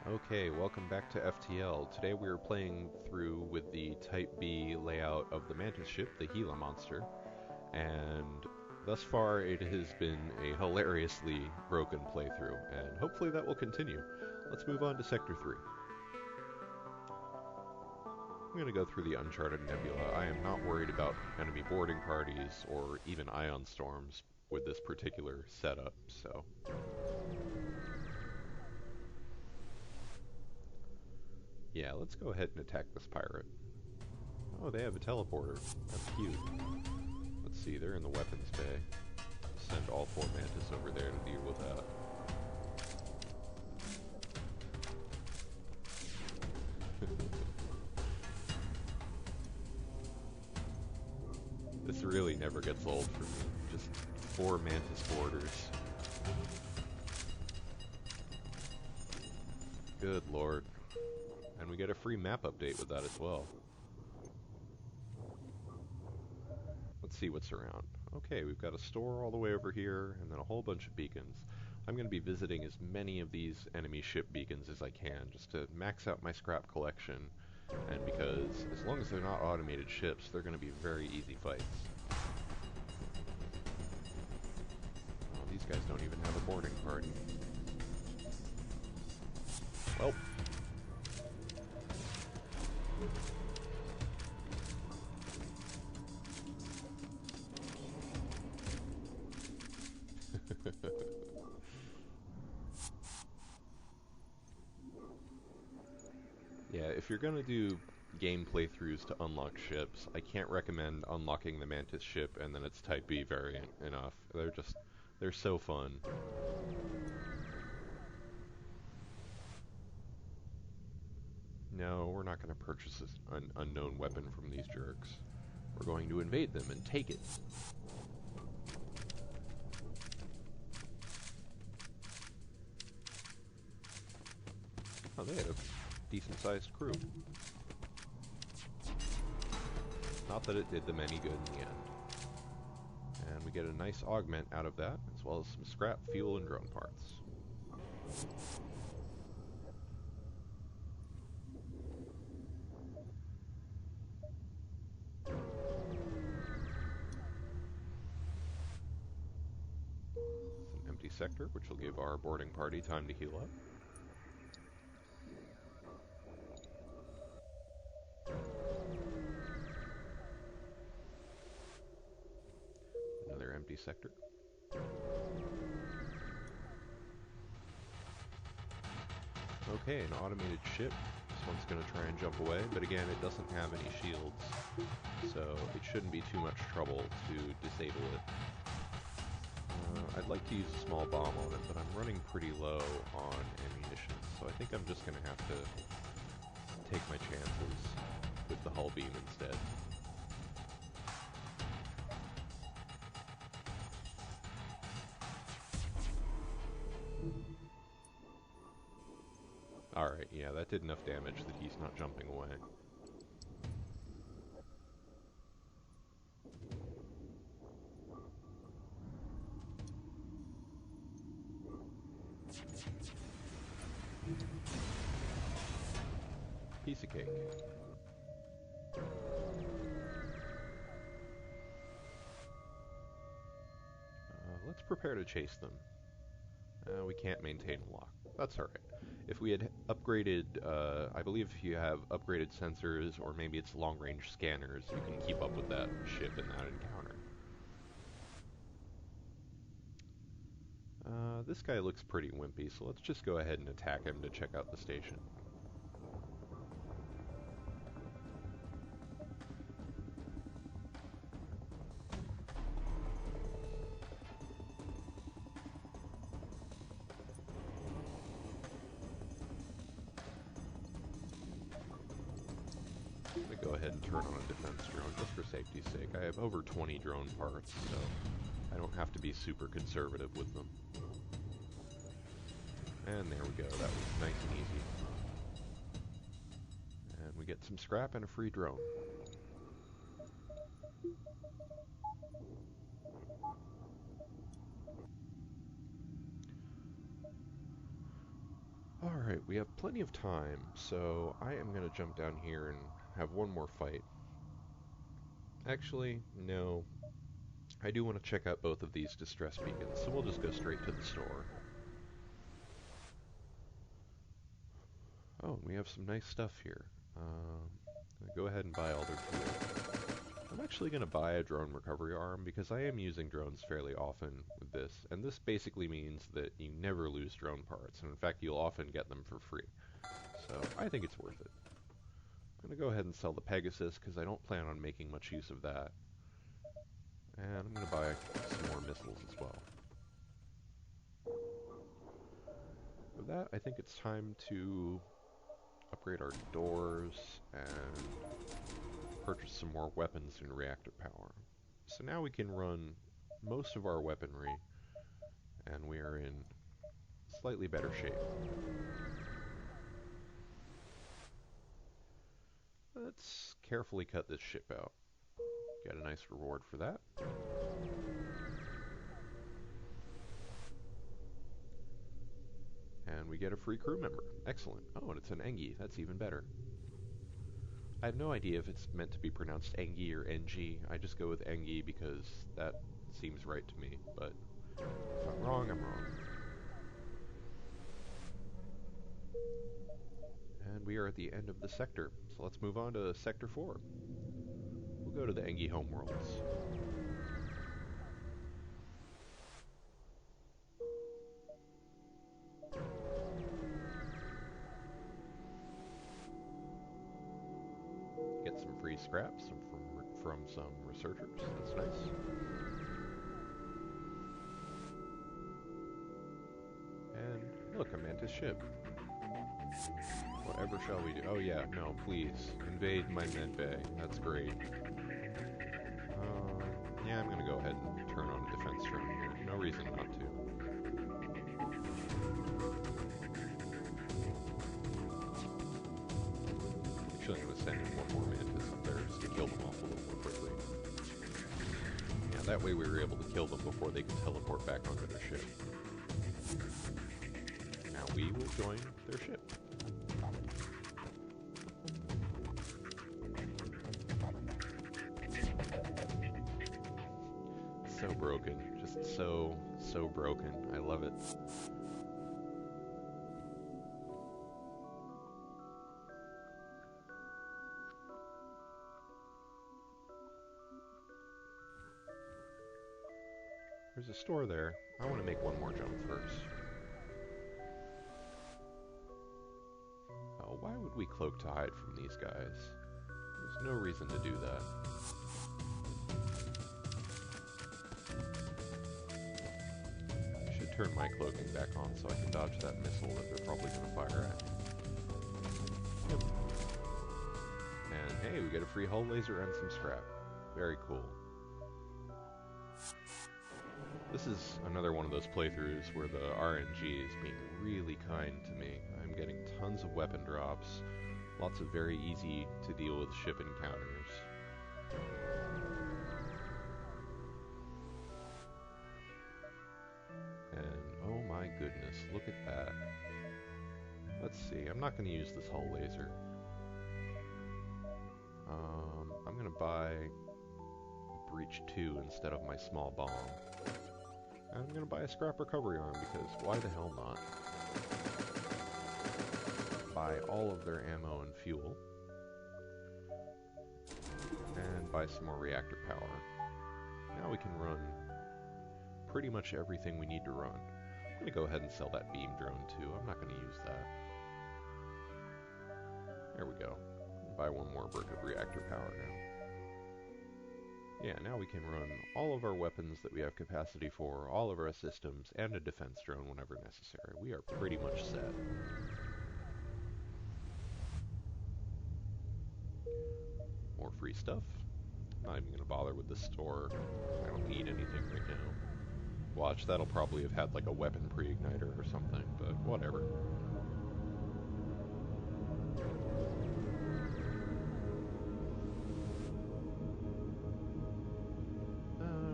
Okay, welcome back to FTL. Today we are playing through with the Type B layout of the Mantis ship, the Gila monster, and thus far it has been a hilariously broken playthrough, and hopefully that will continue. Let's move on to Sector 3. I'm going to go through the Uncharted Nebula. I am not worried about enemy boarding parties or even ion storms with this particular setup, so... Yeah, let's go ahead and attack this pirate. Oh, they have a teleporter. That's cute. Let's see, they're in the weapons bay. Send all 4 Mantis over there to deal with that. This really never gets old for me. Just 4 Mantis boarders. Good lord. And we get a free map update with that as well. Let's see what's around. Okay, we've got a store all the way over here, and then a whole bunch of beacons. I'm going to be visiting as many of these enemy ship beacons as I can, just to max out my scrap collection, and because as long as they're not automated ships, they're going to be very easy fights. Oh, these guys don't even have a boarding party. Well. Yeah, if you're gonna do game playthroughs to unlock ships, I can't recommend unlocking the Mantis ship and then its Type B variant enough. They're so fun. No, we're not gonna purchase an unknown weapon from these jerks. We're going to invade them and take it. Oh, they had a decent-sized crew. Not that it did them any good in the end. And we get a nice augment out of that, as well as some scrap, fuel, and drone parts. It's an empty sector, which will give our boarding party time to heal up. Another empty sector. Okay, an automated ship. This one's going to try and jump away, but again, it doesn't have any shields, so it shouldn't be too much trouble to disable it. I'd like to use a small bomb on it, but I'm running pretty low on ammunition, so I think I'm just going to have to take my chances with the hull beam instead. Alright, yeah, that did enough damage that he's not jumping away. Piece of cake. Let's prepare to chase them. We can't maintain a lock. That's alright. If we had upgraded, I believe if you have upgraded sensors, or maybe it's long-range scanners, you can keep up with that ship in that encounter. This guy looks pretty wimpy, so let's just go ahead and attack him to check out the station. I'm going to go ahead and turn on a defense drone just for safety's sake. I have over 20 drone parts, so I don't have to be super conservative with them. And there we go, that was nice and easy. And we get some scrap and a free drone. Alright, we have plenty of time, so I am going to jump down here and have one more fight. Actually, no. I do want to check out both of these distress beacons, so we'll just go straight to the store. Oh, we have some nice stuff here. Go ahead and buy all their fuel. I'm actually going to buy a drone recovery arm because I am using drones fairly often with this, and this basically means that you never lose drone parts, and in fact you'll often get them for free. So I think it's worth it. I'm going to go ahead and sell the Pegasus because I don't plan on making much use of that. And I'm going to buy some more missiles as well. With that, I think it's time to upgrade our doors and purchase some more weapons and reactor power. So now we can run most of our weaponry, and we are in slightly better shape. Let's carefully cut this ship out. Get a nice reward for that. And we get a free crew member. Excellent. Oh, and it's an Engi. That's even better. I have no idea if it's meant to be pronounced Engi or Engi. I just go with Engi because that seems right to me, but if I'm wrong, I'm wrong. And we are at the end of the sector, so let's move on to Sector 4. We'll go to the Engi homeworlds. Get some free scraps from some researchers. That's nice. And look, a Mantis ship. Whatever shall we do? Oh yeah, no, please. Invade my med bay. That's great. Yeah, I'm gonna go ahead and turn on a defense drone here. No reason not to. Actually, I'm gonna send in one more Mantis up there just to kill them off a little more quickly. Yeah, that way we were able to kill them before they could teleport back onto their ship. Now we will join their ship. So broken. Just so broken. I love it. There's a store there. I want to make one more jump first. Oh, why would we cloak to hide from these guys? There's no reason to do that. I should turn my cloaking back on so I can dodge that missile that they're probably going to fire at me. Yep. And hey, we get a free hull laser and some scrap. Very cool. This is another one of those playthroughs where the RNG is being really kind to me. I'm getting tons of weapon drops, lots of very easy to deal with ship encounters. And oh my goodness, look at that. Let's see, I'm not going to use this hull laser. I'm going to buy Breach 2 instead of my small bomb. And I'm going to buy a scrap recovery arm because why the hell not? Buy all of their ammo and fuel. And buy some more reactor power. Now we can run pretty much everything we need to run. I'm going to go ahead and sell that beam drone too. I'm not going to use that. There we go. Buy one more brick of reactor power now. Yeah, now we can run all of our weapons that we have capacity for, all of our systems, and a defense drone whenever necessary. We are pretty much set. More free stuff. Not even going to bother with the store. I don't need anything right now. Watch, that'll probably have had like a weapon pre-igniter or something, but whatever.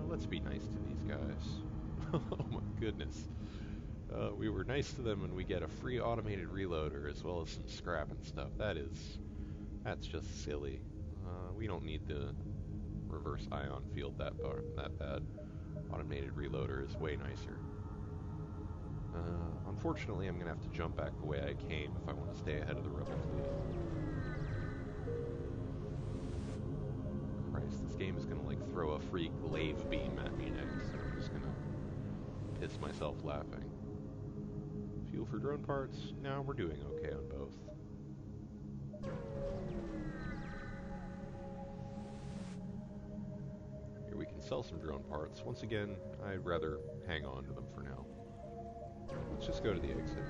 Let's be nice to these guys. Oh my goodness. We were nice to them and we get a free automated reloader as well as some scrap and stuff. That's just silly. We don't need the reverse ion field that bad. Automated reloader is way nicer. Unfortunately, I'm going to have to jump back the way I came if I want to stay ahead of the rebel fleet. Christ, this game is going to, like, throw a free glaive beam at me next, and I'm just going to piss myself laughing. Fuel for drone parts? No, we're doing okay on both. Here we can sell some drone parts. Once again, I'd rather hang on to them for now. Let's just go to the exit.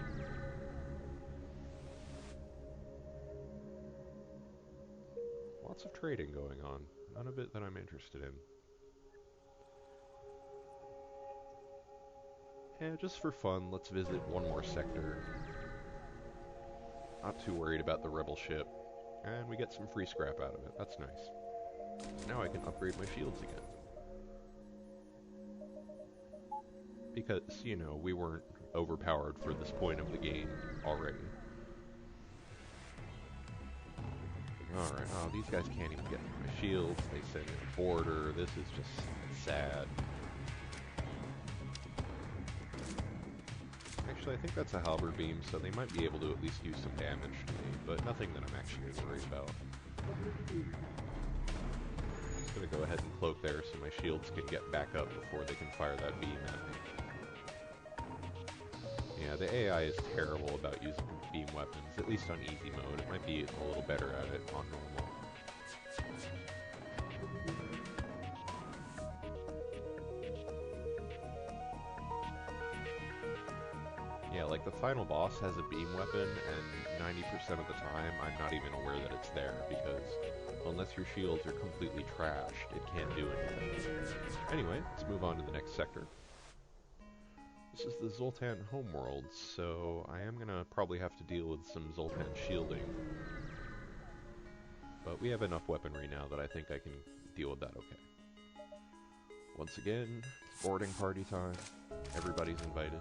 Lots of trading going on. None of it that I'm interested in. And just for fun, let's visit one more sector. Not too worried about the rebel ship. And we get some free scrap out of it. That's nice. So now I can upgrade my shields again. Because, you know, we weren't overpowered for this point of the game already. Alright, oh, these guys can't even get my shields. They send in a border. This is just sad. Actually, I think that's a halberd beam, so they might be able to at least do some damage to me, but nothing that I'm actually worried about. I'm going to go ahead and cloak there so my shields can get back up before they can fire that beam at me. Yeah, the AI is terrible about using beam weapons, at least on easy mode. It might be a little better at it on normal. Yeah, like the final boss has a beam weapon, and 90% of the time I'm not even aware that it's there, because unless your shields are completely trashed, it can't do anything. Anyway, let's move on to the next sector. This is the Zoltan homeworld, so I am going to probably have to deal with some Zoltan shielding. But we have enough weaponry now that I think I can deal with that okay. Once again, it's boarding party time. Everybody's invited.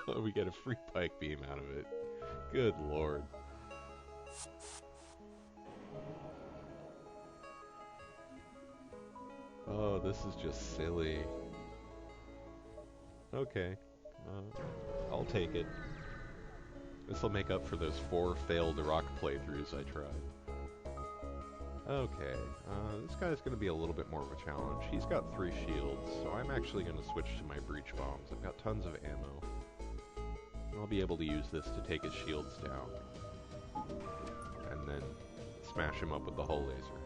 And we get a free pike beam out of it. Good lord. Oh, this is just silly. Okay. I'll take it. This'll make up for those 4 failed Iraq playthroughs I tried. Okay, this guy's going to be a little bit more of a challenge. He's got 3 shields, so I'm actually going to switch to my breach bombs. I've got tons of ammo. And I'll be able to use this to take his shields down. And then smash him up with the hull laser.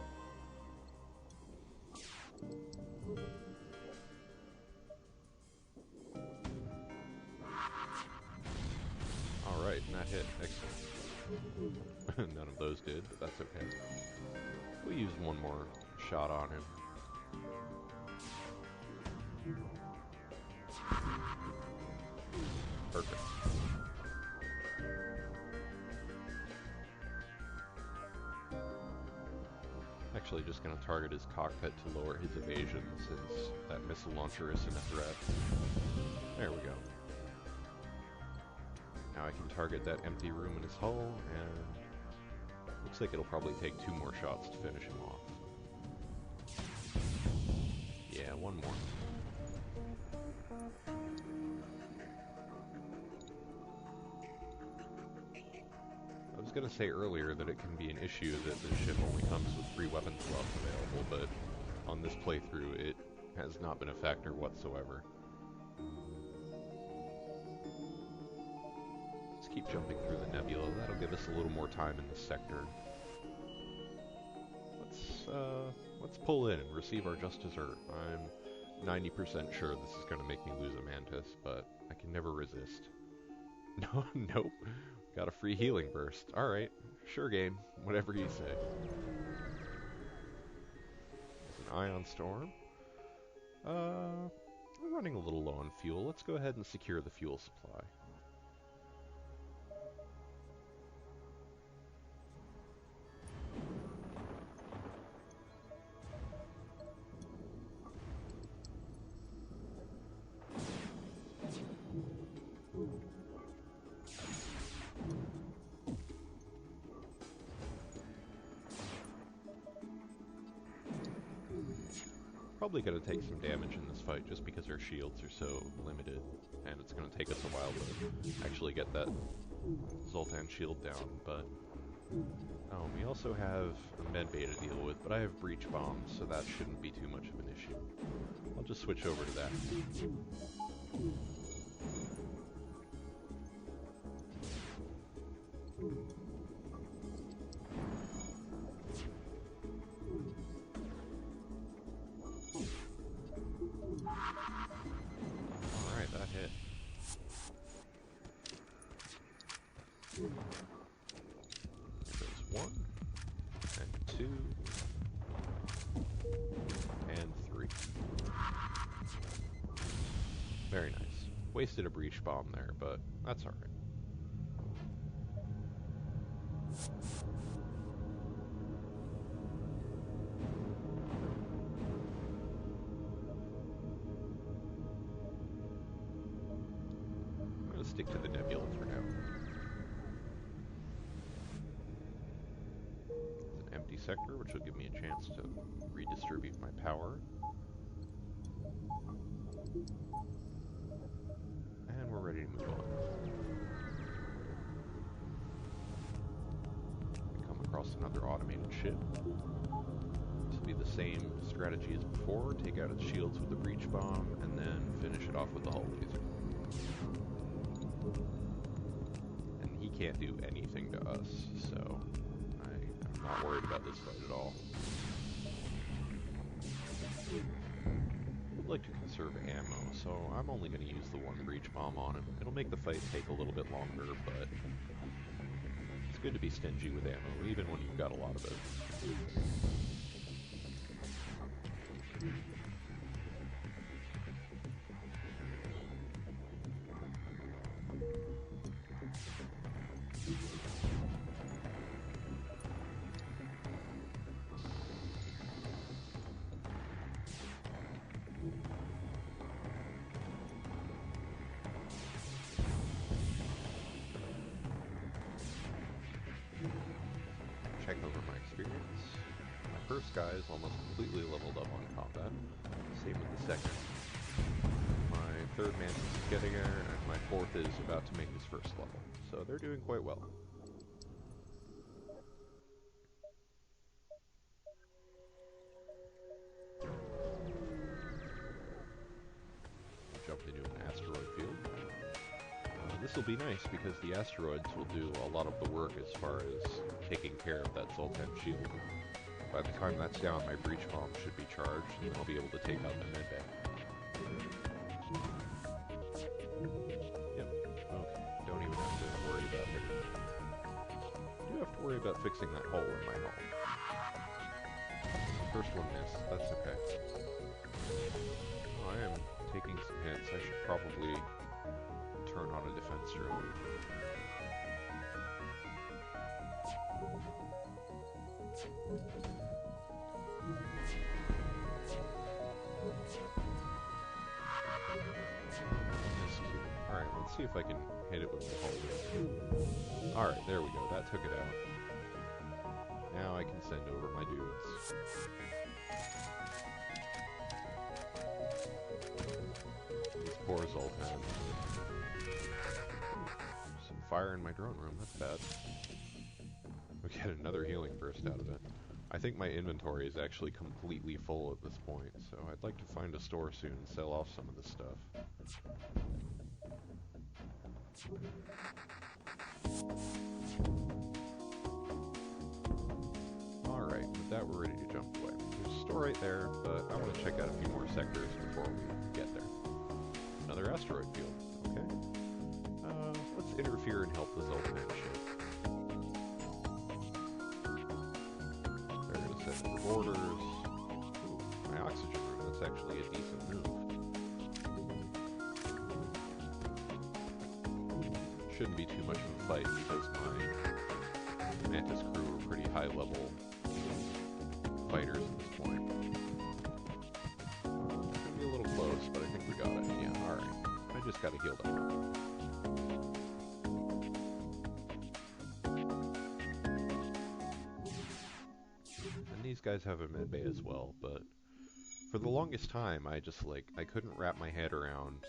Alright, and that hit. Excellent. None of those did, but that's okay. We'll use one more shot on him. Perfect. Actually just going to target his cockpit to lower his evasion since that missile launcher isn't a threat. There we go. Now I can target that empty room in his hull, and looks like it'll probably take 2 more shots to finish him off. Yeah, one more. I was going to say earlier that it can be an issue that the ship only comes with 3 weapon slots available, but on this playthrough it has not been a factor whatsoever. Let's keep jumping through the nebula. That'll give us a little more time in this sector. Let's pull in and receive our just dessert. I'm 90% sure this is going to make me lose a Mantis, but I can never resist. No, nope. Got a free healing burst. Alright, sure game. Whatever you say. There's an ion storm. We're running a little low on fuel. Let's go ahead and secure the fuel supply. Probably going to take some damage in this fight just because our shields are so limited, and it's going to take us a while to actually get that Zoltan shield down, but we also have a medbay to deal with, but I have breach bombs, so that shouldn't be too much of an issue. I'll just switch over to that. Alright, that hit. There's 1, and 2, and 3. Very nice. Wasted a breach bomb there, but that's alright. I'm going to stick to the nebula for now. It's an empty sector, which will give me a chance to redistribute my power. And we're ready to move on. We come across another automated ship. This will be the same strategy as before. Take out its shields with the breach bomb, and then finish it off with the hull laser. And he can't do anything to us, so I'm not worried about this fight at all. I'd like to conserve ammo, so I'm only going to use the 1 breach bomb on him. It'll make the fight take a little bit longer, but it's good to be stingy with ammo, even when you've got a lot of it. Check over my experience. My first guy is almost completely leveled up on combat. Same with the second. My third Mantis is getting there, and my fourth is about to make his first level. So they're doing quite well. Jump into an asteroid field. This will be nice because the asteroids will do a lot of the work as far as taking care of that Zoltan shield. By the time that's down, my breach bomb should be charged, and I'll be able to take out the medbay. Yep, okay, don't even have to worry about it. I do have to worry about fixing that hole in my hull. First one missed, that's okay. Oh, I am taking some hits. I should probably turn on a defense drone. Alright, let's see if I can hit it with the hull. Alright, there we go. That took it out. Now I can send over my dudes. This poor Zoltan. Some fire in my drone room, that's bad. We get another healing burst out of it. I think my inventory is actually completely full at this point, so I'd like to find a store soon and sell off some of this stuff. Alright, with that we're ready to jump away. There's a store right there, but I want to check out a few more sectors before we get there. Another asteroid field, okay. Let's interfere and help the Zoltan ship. They're going to set the borders. Ooh, my oxygen room, that's actually a decent move. Shouldn't be too much of a fight because my Mantis crew are pretty high level fighters at this point. It's gonna be a little close, but I think we got it. Yeah, alright. I just gotta heal them. And these guys have a medbay as well, but For the longest time, I just, like, I couldn't wrap my head around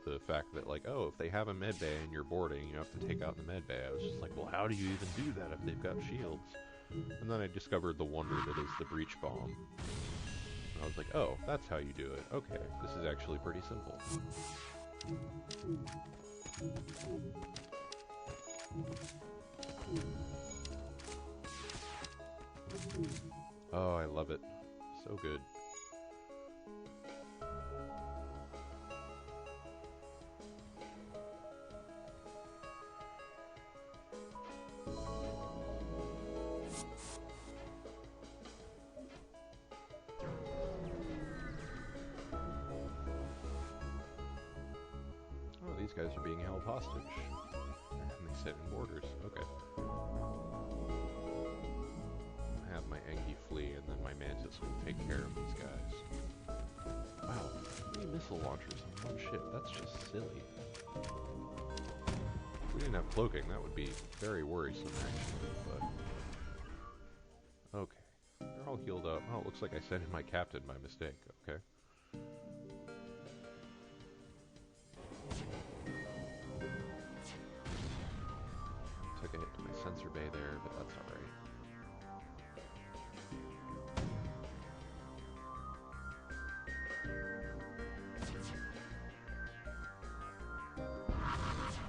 the fact that, like, oh, if they have a med bay and you're boarding, you have to take out the med bay. I was just like, well, how do you even do that if they've got shields? And then I discovered the wonder that is the breach bomb. And I was like, oh, that's how you do it. Okay, this is actually pretty simple. Oh, I love it. So good. Oh, these guys are being held hostage. And they sit in borders. Okay. I have my Engi flee, and then my Mantis will take care of these guys. Wow, 3 missile launchers on one ship. That's just silly. If we didn't have cloaking, that would be very worrisome, actually, but... Okay. They're all healed up. Oh, it looks like I sent in my captain by mistake. Okay. Took a hit to my sensor bay there, but that's alright.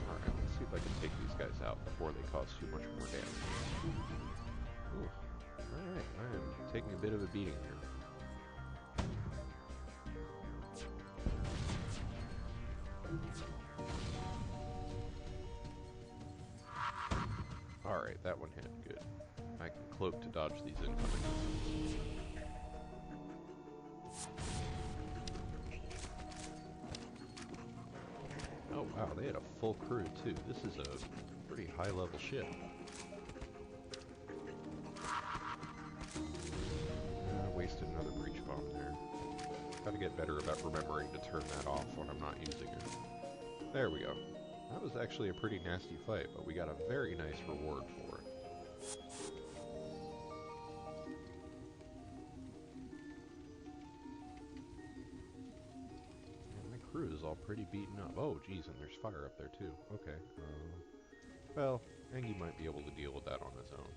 Alright, let's see if I can take these guys out before they cause too much more damage. Ooh. Alright, I am taking a bit of a beating here. Alright, that one hit. Good. I can cloak to dodge these incoming missiles. Oh wow, they had a full crew too. This is a pretty high-level ship. Wasted another breach bomb there. Gotta get better about remembering to turn that off when I'm not using it. There we go. That was actually a pretty nasty fight, but we got a very nice reward for it. And my crew is all pretty beaten up. Oh, geez, and there's fire up there too. Okay. Well, Engi might be able to deal with that on his own.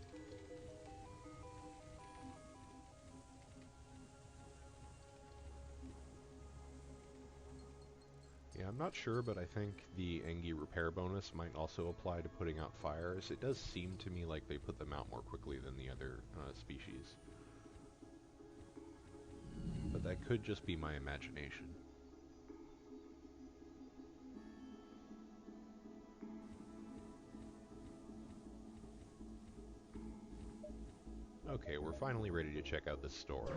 Yeah, I'm not sure, but I think the Engi repair bonus might also apply to putting out fires. It does seem to me like they put them out more quickly than the other species. But that could just be my imagination. Okay, we're finally ready to check out this store.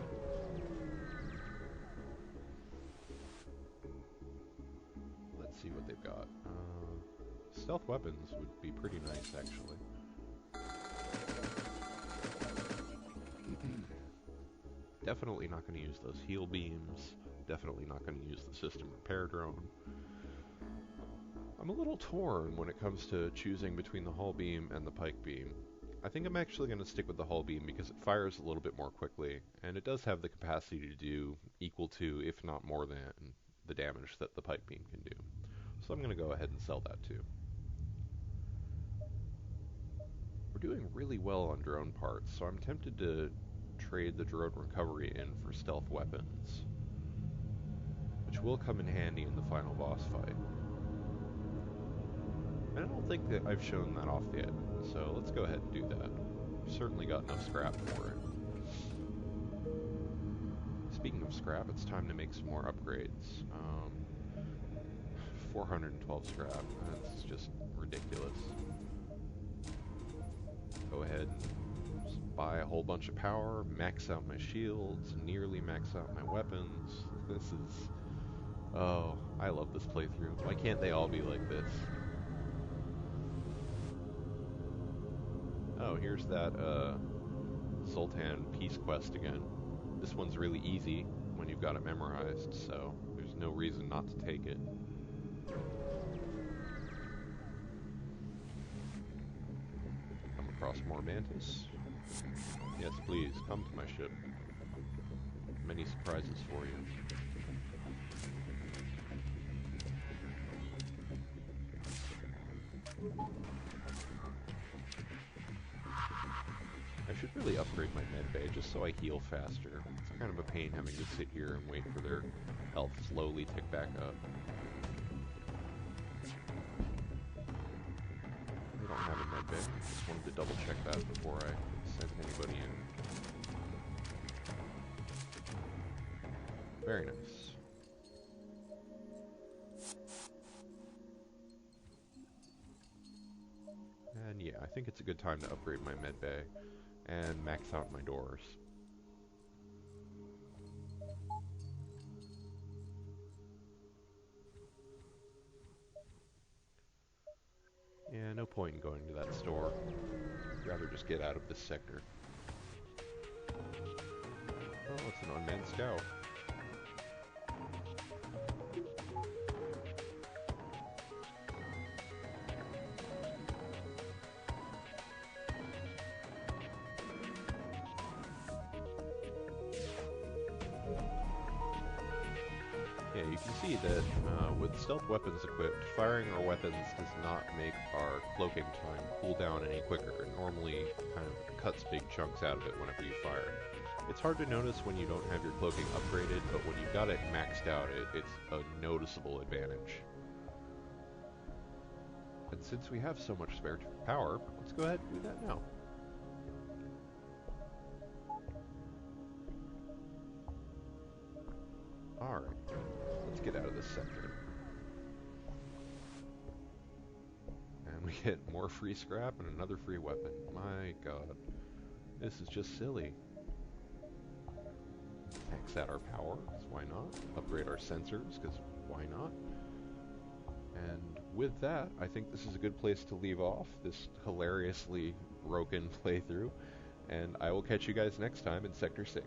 Let's see what they've got. Stealth weapons would be pretty nice, actually. Definitely not going to use those heal beams. Definitely not going to use the system repair drone. I'm a little torn when it comes to choosing between the hull beam and the pike beam. I think I'm actually going to stick with the hull beam because it fires a little bit more quickly, and it does have the capacity to do equal to, if not more than, the damage that the pike beam can do. So I'm going to go ahead and sell that too. We're doing really well on drone parts, so I'm tempted to trade the drone recovery in for stealth weapons, which will come in handy in the final boss fight. And I don't think that I've shown that off yet, so let's go ahead and do that. We've certainly got enough scrap for it. Speaking of scrap, it's time to make some more upgrades. 412 scrap, that's just ridiculous. Go ahead and just buy a whole bunch of power, max out my shields, nearly max out my weapons. This is... oh, I love this playthrough. Why can't they all be like this? Oh, here's that, Zoltan peace quest again. This one's really easy when you've got it memorized, so there's no reason not to take it. Come across more Mantis. Yes, please, come to my ship. many surprises for you. I should really upgrade my med bay just so I heal faster. It's kind of a pain having to sit here and wait for their health slowly tick back up. They don't have a med bay. Just wanted to double check that before I sent anybody in. Very nice. And yeah, I think it's a good time to upgrade my med bay and max out my doors. Yeah, no point in going to that store. I'd rather just get out of this sector. Oh, it's an unmanned scout. Yeah, you can see that with stealth weapons equipped, firing our weapons does not make our cloaking time cool down any quicker. It normally kind of cuts big chunks out of it whenever you fire. It's hard to notice when you don't have your cloaking upgraded, but when you've got it maxed out, it's a noticeable advantage. And since we have so much spare power, let's go ahead and do that now. Alright, let's get out of this sector. And we get more free scrap and another free weapon. My god, this is just silly. Max out our power, because why not? Upgrade our sensors, because why not? And with that, I think this is a good place to leave off this hilariously broken playthrough. And I will catch you guys next time in Sector 6.